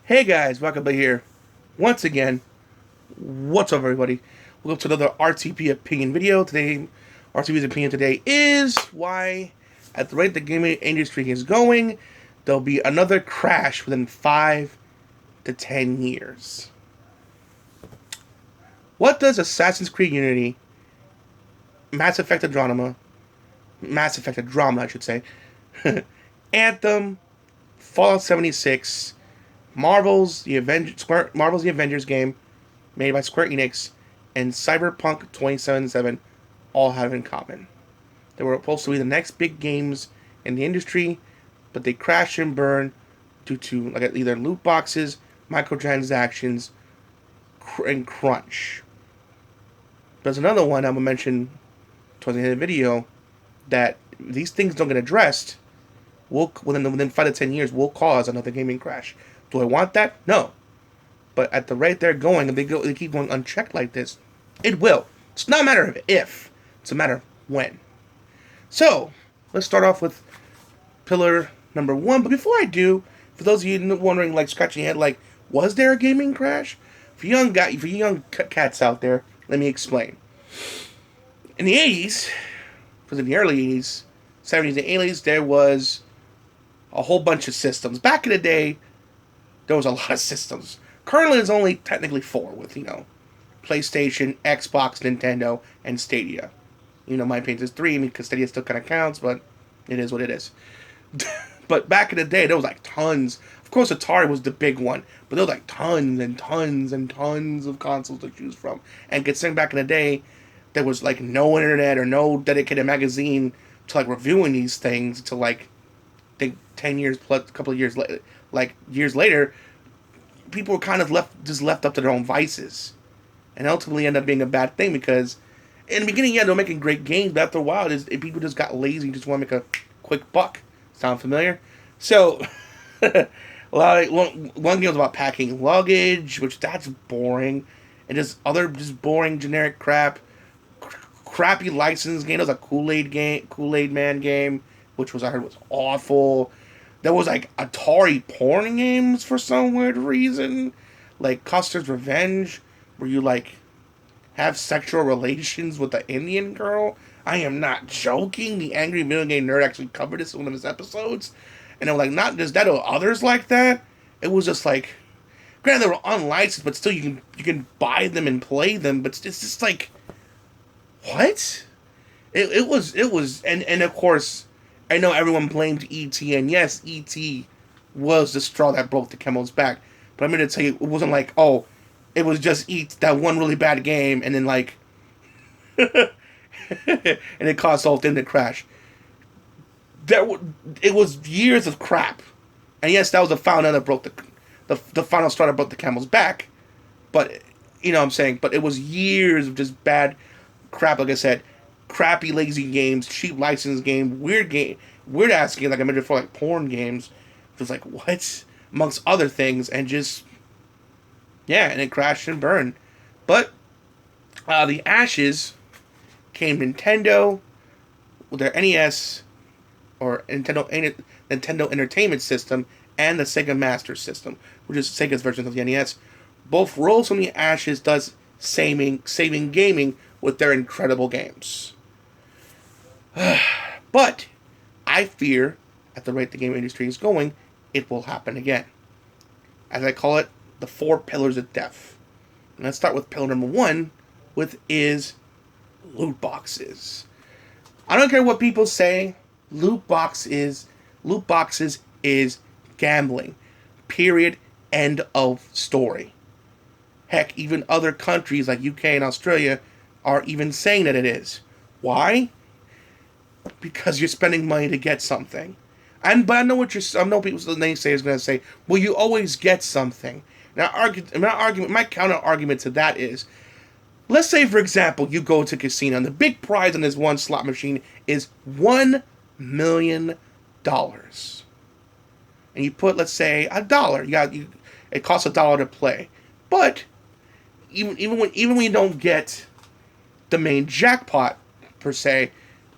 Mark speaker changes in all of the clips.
Speaker 1: Hey guys, welcome back here once again. What's up, everybody? Welcome to another RTB opinion video. Today, RTB's opinion today is why, at the rate the gaming industry is going, there'll be another crash within 5 to 10 years. What does Assassin's Creed Unity, Mass Effect Drama, I should say, Anthem, Fallout 76, Marvel's The Avengers game, made by Square Enix, and Cyberpunk 2077 all have in common? They were supposed to be the next big games in the industry, but they crashed and burned due to either loot boxes, microtransactions, and crunch. There's another one I'm gonna mention towards the end of the video that if these things don't get addressed, within 5 to 10 years, will cause another gaming crash. Do I want that? No. But at the rate they're going, if they keep going unchecked like this, it will. It's not a matter of if, it's a matter of when. So, let's start off with pillar number 1. But before I do, for those of you wondering, scratching your head, was there a gaming crash? For you young cats out there, let me explain. In the 80s, because in the early 80s, 70s and 80s, there was a whole bunch of systems. Back in the day, there was a lot of systems. Currently, there's only technically 4 with, PlayStation, Xbox, Nintendo, and Stadia. My opinion is 3 because Stadia still kind of counts, but it is what it is. But back in the day, there was tons. Of course, Atari was the big one, but there was tons and tons and tons of consoles to choose from. And considering back in the day, there was no internet or no dedicated magazine to reviewing these things until I think 10 years plus a couple of years later. Years later, people were kind of left up to their own vices, and ultimately ended up being a bad thing because in the beginning, they were making great games, but after a while, people just got lazy and just want to make a quick buck. Sound familiar? So, one game was about packing luggage, which that's boring, and just other boring generic crap. Crappy licensed game. There was a Kool-Aid Man game, which I heard was awful. There was Atari porn games for some weird reason, Custer's Revenge, where you have sexual relations with the Indian girl. I am not joking. The Angry Video Game Nerd actually covered this in one of his episodes, and they were not just that, there were others like that. It was just granted they were unlicensed, but still you can buy them and play them. But it's just what? It was, and of course, I know everyone blamed E.T., and yes, E.T. was the straw that broke the camel's back. But I'm going to tell you, it wasn't it was just that one really bad game, and then and it caused the whole thing to crash. It was years of crap. And yes, that was the final that broke the final straw that broke the camel's back. But, you know what I'm saying? But it was years of just bad crap, like I said. Crappy, lazy games, cheap license game, weird ass games, I mentioned before, porn games. It was what? Amongst other things, and just, yeah, and it crashed and burned. But, the ashes came Nintendo with their NES, or Nintendo Entertainment System, and the Sega Master System, which is Sega's version of the NES. Both rose from the ashes, thus saving gaming with their incredible games. But I fear, at the rate the game industry is going, it will happen again. As I call it, the 4 pillars of death. And let's start with pillar number 1, which is loot boxes. I don't care what people say, loot boxes is gambling. Period. End of story. Heck, even other countries like UK and Australia are even saying that it is. Why? Because you're spending money to get something. But I know I know people, the naysayers, going to say, well, you always get something. My counter argument to that is, let's say, for example, you go to a casino, and the big prize on this one slot machine is $1 million. And you put, let's say, $1. It costs $1 to play. But even when you don't get the main jackpot per se,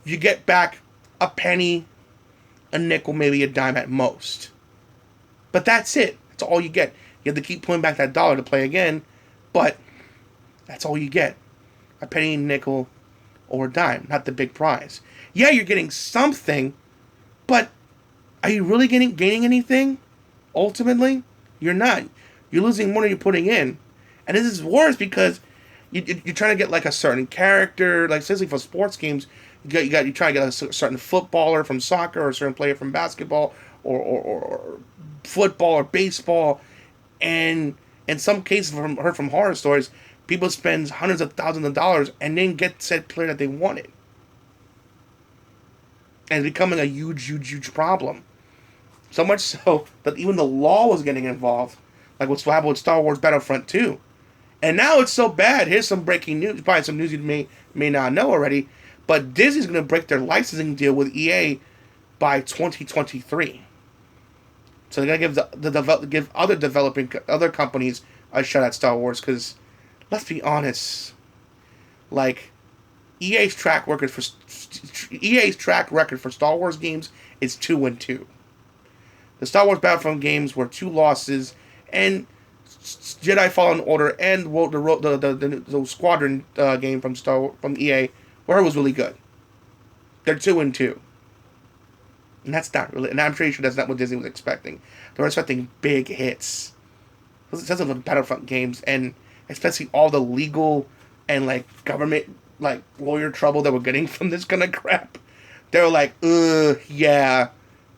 Speaker 1: you get back a penny, a nickel, maybe a dime at most. But that's it. That's all you get. You have to keep pulling back that dollar to play again, but that's all you get. A penny, nickel, or a dime, not the big prize. Yeah, you're getting something, but are you really gaining anything? Ultimately, you're not. You're losing more than you're putting in. And this is worse because you're trying to get like a certain character, like especially for sports games, you're trying to get a certain footballer from soccer or a certain player from basketball or football or baseball. And in some cases, heard from horror stories, people spend hundreds of thousands of dollars and then get said player that they wanted. And it's becoming a huge problem. So much so that even the law was getting involved. Like what's happened with Star Wars Battlefront 2. And now it's so bad. Here's some breaking news. Probably some news you may not know already. But Disney's going to break their licensing deal with EA by 2023. So they're going to give other companies a shot at Star Wars. Because let's be honest, like EA's track record for Star Wars games is 2-2. The Star Wars Battlefront games were 2 losses, and Jedi Fallen Order and the Squadron game from EA, where it was really good. They're 2-2, and that's not really. And I'm pretty sure that's not what Disney was expecting. They were expecting big hits, because of the Battlefront games, and especially all the legal and like government like lawyer trouble that we're getting from this kind of crap. They were like, yeah.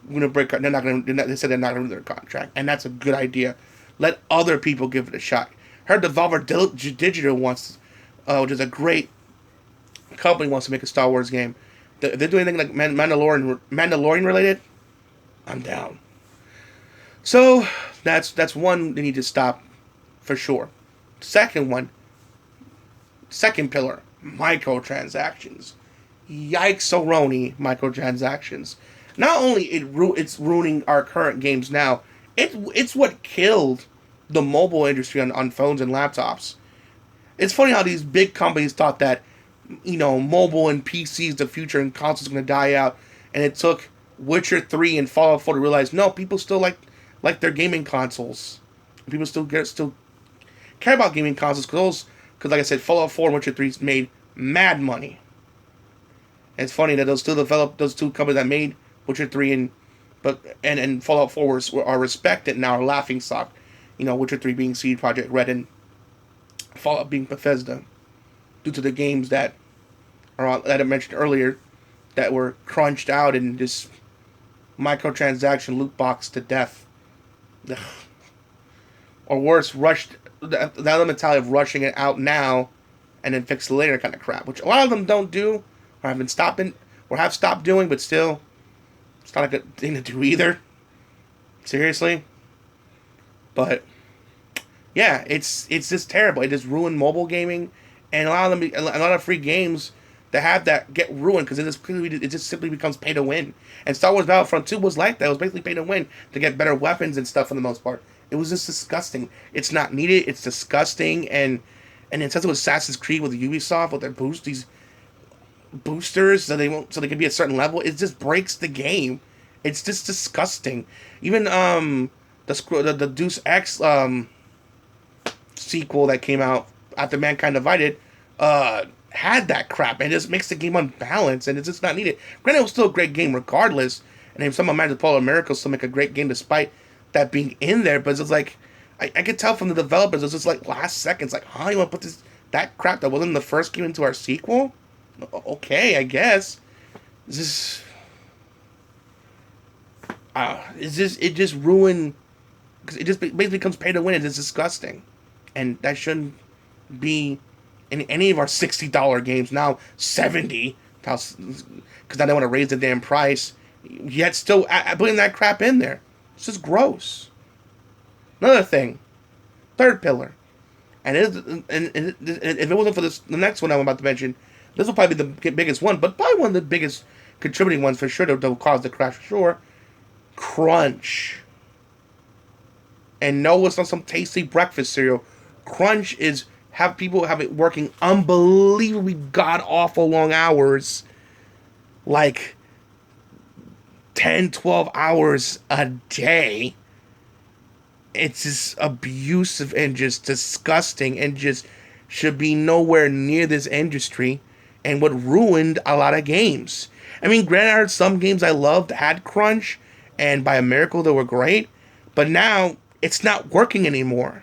Speaker 1: We're gonna break. They're not gonna. They said they're not gonna do their contract, and that's a good idea. Let other people give it a shot. Heard Devolver Digital wants, which is a great company, wants to make a Star Wars game. If they're doing anything like Mandalorian related, I'm down. So that's one they need to stop for sure. Second pillar, microtransactions. Yikes-a-roni, microtransactions. Not only it's ruining our current games now, it's what killed the mobile industry on phones and laptops. It's funny how these big companies thought that, mobile and PCs the future and consoles going to die out, and it took Witcher 3 and Fallout 4 to realize no, people still like their gaming consoles. People still care about gaming consoles because like I said, Fallout 4 and Witcher 3 made mad money. And it's funny that those two companies that made Witcher 3 and Fallout 4 are respected now, are laughing stock. Witcher 3 being CD Projekt Red and Fallout being Bethesda, due to the games that I mentioned earlier that were crunched out in this microtransaction loot box to death. Ugh. Or worse, rushed. The other mentality of rushing it out now and then fix it later kind of crap, which a lot of them don't do or have stopped doing, but still, it's not a good thing to do either. Seriously. But yeah, it's just terrible. It just ruined mobile gaming, and a lot of free games that have that get ruined because it just simply becomes pay to win. And Star Wars Battlefront 2 was like that. It was basically pay to win to get better weapons and stuff for the most part. It was just disgusting. It's not needed. It's disgusting, and it says it was Assassin's Creed with Ubisoft with their these boosters so they can be at a certain level. It just breaks the game. It's just disgusting. Even the Deus Ex sequel that came out after Mankind Divided had that crap, and it just makes the game unbalanced, and it's just not needed. Granted, it was still a great game regardless, and if some of Magic Polar Miracles still make a great game despite that being in there, but it's just like I could tell from the developers, it's just like last seconds, like, you want to put that crap that wasn't in the first game into our sequel? Okay, I guess. It just ruined, because it just basically becomes pay to win, and it's disgusting, and that shouldn't be in any of our $60 games, now $70, because now they want to raise the damn price, yet still putting that crap in there. It's just gross. Another thing, third pillar, and if it wasn't for the next one I'm about to mention, this will probably be the biggest one, but probably one of the biggest contributing ones for sure that will cause the crash for sure. Crunch. And no, it's not some tasty breakfast cereal. Crunch is have people have it working unbelievably god awful long hours, like 10, 12 hours a day, It's just abusive and just disgusting and just should be nowhere near this industry and what ruined a lot of games. I mean, granted, some games I loved had crunch, and by a miracle they were great, but now it's not working anymore.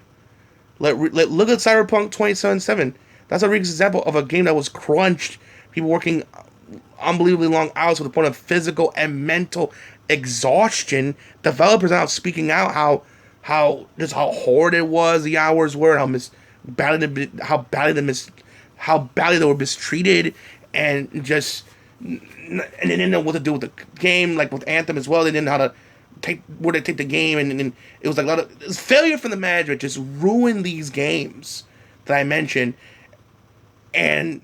Speaker 1: Look at Cyberpunk 2077. That's a recent example of a game that was crunched. People working unbelievably long hours to the point of physical and mental exhaustion. Developers are now speaking out how horrid it was, the hours were, how badly they were mistreated, and just and they didn't know what to do with the game. Like with Anthem as well, they didn't know how to take the game, and it was like a lot of failure from the management just ruined these games that I mentioned, and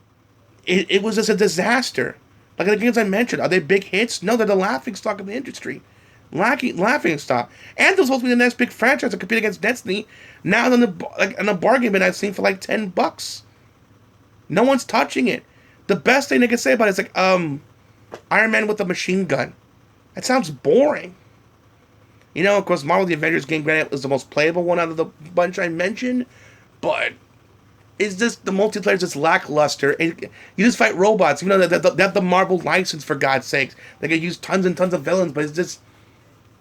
Speaker 1: it was just a disaster. Like the games I mentioned, are they big hits? No, they're the laughing stock of the industry. Laughing stock. Anthem's supposed to be the next big franchise to compete against Destiny. Now in the bargain bin I've seen for like $10. No one's touching it. The best thing they can say about it is like Iron Man with a machine gun. That sounds boring. You know, of course, Marvel the Avengers game, granted, was the most playable one out of the bunch I mentioned, but it's just the multiplayer is just lackluster. And you just fight robots. You know, they have the Marvel license, for God's sakes. They can use tons and tons of villains, but it's just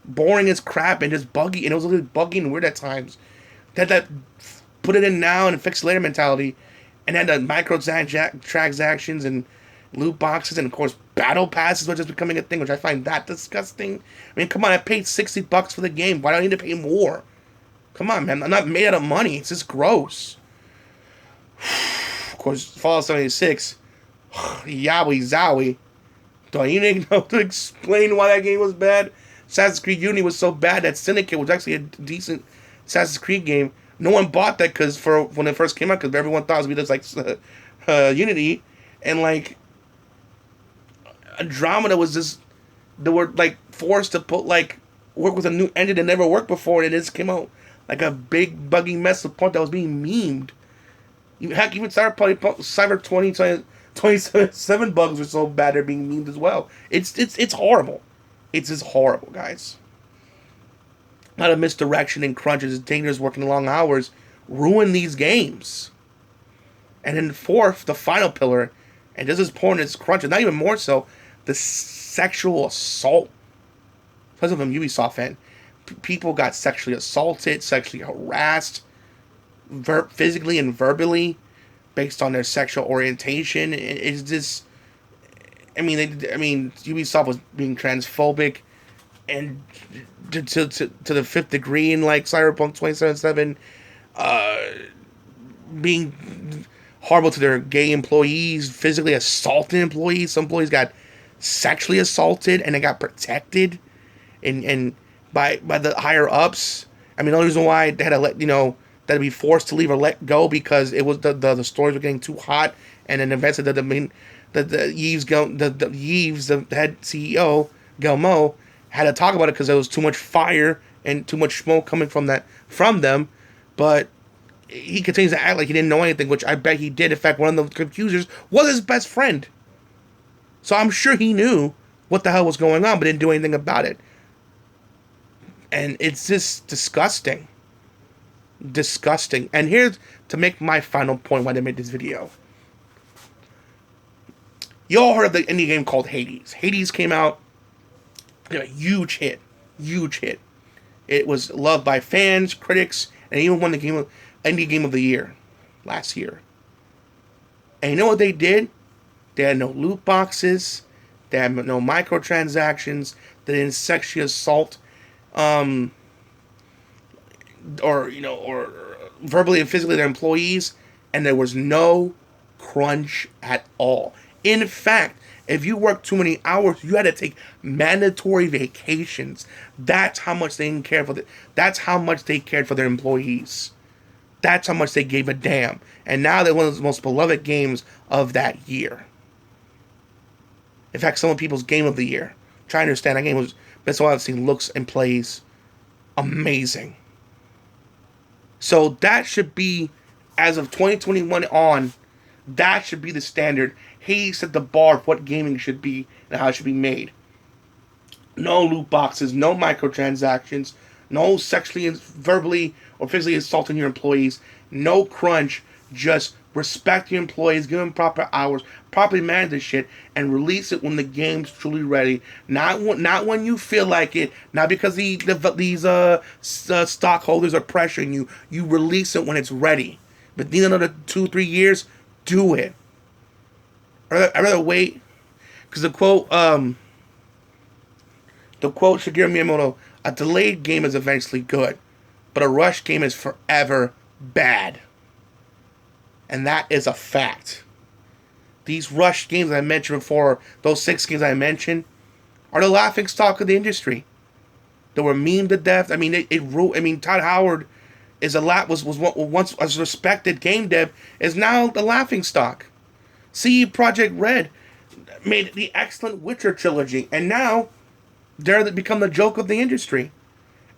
Speaker 1: boring as crap and just buggy. And it was really buggy and weird at times. They had that put it in now and fix it later mentality. And then the microtransactions and loot boxes, and of course battle passes were just becoming a thing, which I find that disgusting. I mean, come on, I paid $60 for the game. Why do I need to pay more? Come on, man. I'm not made out of money. It's just gross. Of course, Fallout 76. Yowie zowie. Do I even know to explain why that game was bad? Assassin's Creed Unity was so bad that Syndicate was actually a decent Assassin's Creed game. No one bought that when it first came out, because everyone thought it was just like Unity, and like Andromeda was just, they were like forced to work with a new engine that never worked before, and it just came out like a big buggy mess to the point that was being memed. Heck, even Cyber 2027 bugs were so bad they're being memed as well. It's horrible. It's just horrible, guys. A lot of misdirection and crunches, dangerous working long hours ruin these games. And then fourth, the final pillar, and just as important as crunches, not even more so, the sexual assault. Because of a Ubisoft fan, people got sexually assaulted, sexually harassed, physically and verbally, based on their sexual orientation. It's just, Ubisoft was being transphobic, and to the fifth degree in like Cyberpunk 2077, being horrible to their gay employees, physically assaulting employees. Some employees got sexually assaulted and they got protected, and by the higher ups. I mean, the only reason why they had to that'd be forced to leave or let go because it was the stories were getting too hot, and then eventually the head CEO Gelmo had to talk about it because there was too much fire and too much smoke coming from them, but he continues to act like he didn't know anything, which I bet he did. In fact, one of the accusers was his best friend, so I'm sure he knew what the hell was going on, but didn't do anything about it. And it's just disgusting. And here's to make my final point why they made this video. You all heard of the indie game called Hades. Hades came out, a huge hit. It was loved by fans, critics, and even won the indie game of the year last year. And you know what they did? They had no loot boxes. They had no microtransactions. They didn't sexually assault, or verbally and physically their employees, and there was no crunch at all. In fact, if you worked too many hours, you had to take mandatory vacations. That's how much they didn't care that's how much they cared for their employees. That's how much they gave a damn. And now they're one of the most beloved games of that year. In fact, some of people's game of the year. Try to understand, that game was best of all I've seen, looks and plays amazing. So that should be, as of 2021 on, that should be the standard. He set the bar of what gaming should be and how it should be made. No loot boxes, no microtransactions, No sexually, verbally, or physically assaulting your employees. No crunch. Just respect your employees, give them proper hours, properly manage the shit, and release it when the game's truly ready. Not when you feel like it. Not because these stockholders are pressuring you. You release it when it's ready. But need another 2-3 years, do it. I'd rather wait. Because the quote Shigeru Miyamoto, a delayed game is eventually good, but a rushed game is forever bad. And that is a fact. These rushed games I mentioned before, those 6 games I mentioned, are the laughing stock of the industry. They were memed to death. I mean, Todd Howard was once a respected game dev, is now the laughing stock. CD Projekt Red made the excellent Witcher trilogy, and now they're become the joke of the industry.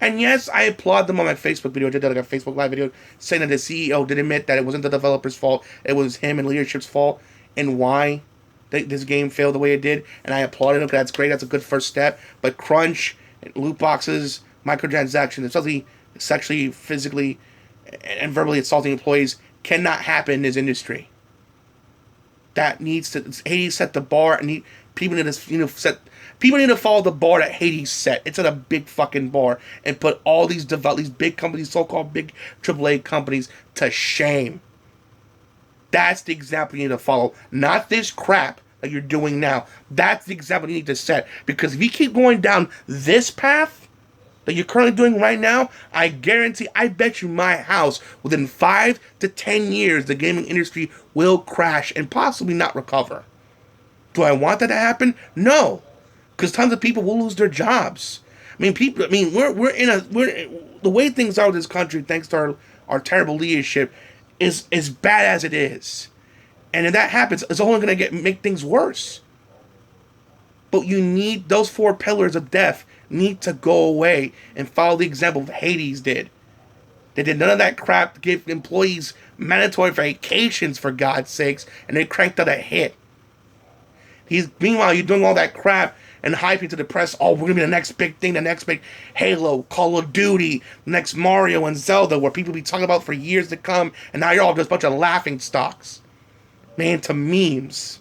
Speaker 1: And yes, I applaud them on my Facebook video. I did like a Facebook Live video saying that the CEO did admit that it wasn't the developer's fault, it was him and leadership's fault, and why this game failed the way it did. And I applauded him because that's great. That's a good first step. But crunch, loot boxes, microtransactions, especially sexually, physically, and verbally assaulting employees cannot happen in this industry. That needs to Hades set the bar, and people need to follow the bar that Hades set. It's at a big fucking bar, and put all these big companies, so-called big AAA companies, to shame. That's the example you need to follow, not this crap that you're doing now. That's the example you need to set, because if you keep going down this path that you're currently doing right now, I bet you my house, within 5 to 10 years, the gaming industry will crash and possibly not recover. Do I want that to happen? No, because tons of people will lose their jobs. We're the way things are in this country, thanks to our terrible leadership, is as bad as it is. And if that happens, it's only going to make things worse. But you need those 4 pillars of death need to go away and follow the example of Hades did. They did none of that crap to give employees mandatory vacations, for God's sakes, and they cranked out a hit. Meanwhile, you're doing all that crap and hyping to the press, we're going to be the next big thing, the next big Halo, Call of Duty, the next Mario and Zelda, where people will be talking about for years to come, and now you're all just a bunch of laughing stocks. Man, to memes.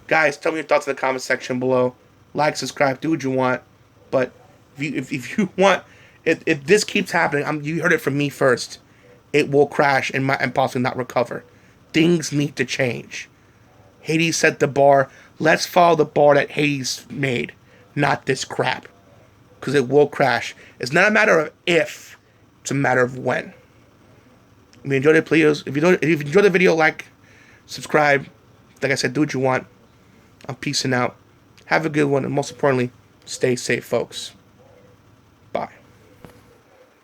Speaker 1: Guys, tell me your thoughts in the comment section below. Like, subscribe, do what you want. But if you want, if this keeps happening, you heard it from me first. It will crash and possibly not recover. Things need to change. Hades set the bar. Let's follow the bar that Hades made, not this crap, because it will crash. It's not a matter of if; it's a matter of when. If you enjoyed it, please. If you enjoyed the video, like, subscribe. Like I said, do what you want. I'm peacing out. Have a good one, and most importantly, stay safe, folks.